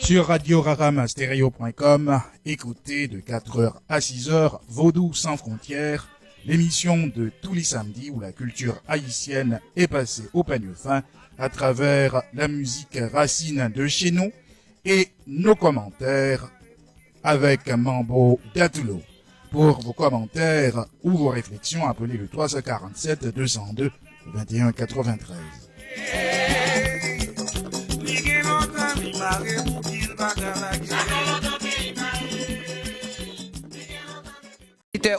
Sur radio-stereo.com, écoutez de 4h à 6h Vaudou sans frontières, l'émission de tous les samedis où la culture haïtienne est passée au peigne fin à travers la musique racine de chez nous et nos commentaires avec Mambo Datulo. Pour vos commentaires ou vos réflexions, appelez le 347 202 21 93.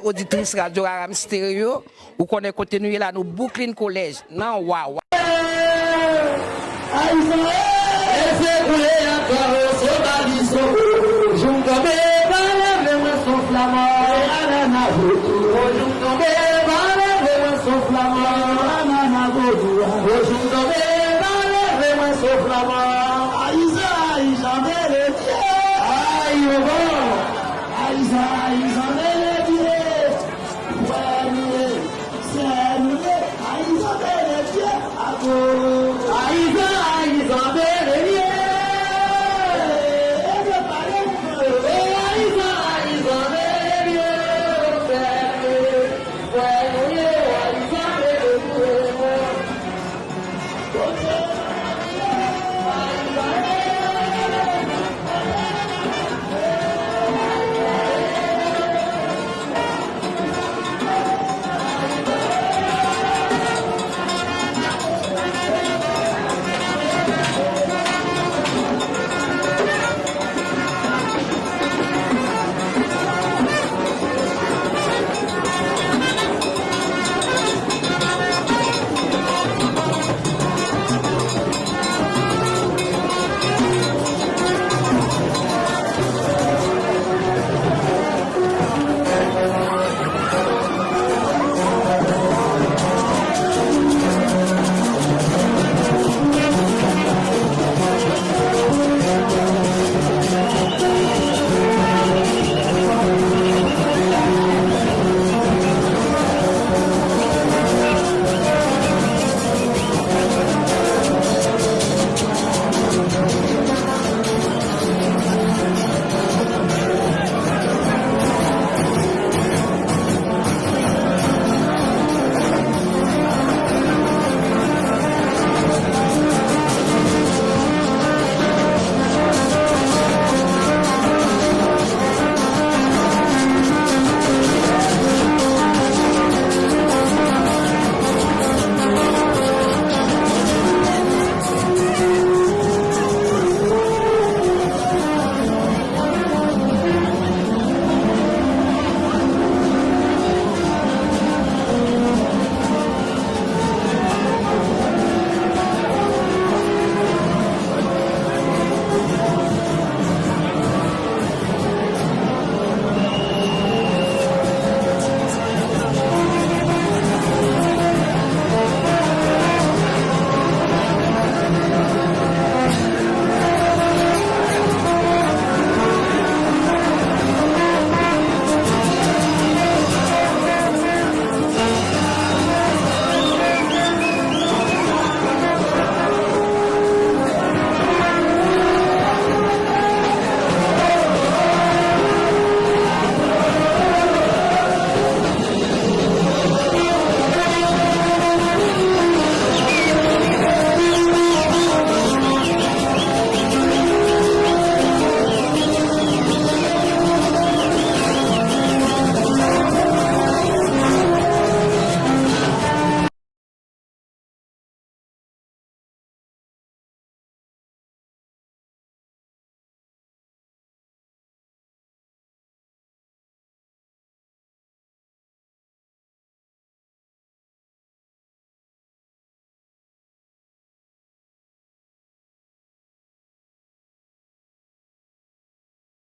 Auditrice Radio Aram Stereo, ou qu'on est continué là, nous Brooklyn College. Non, waouh.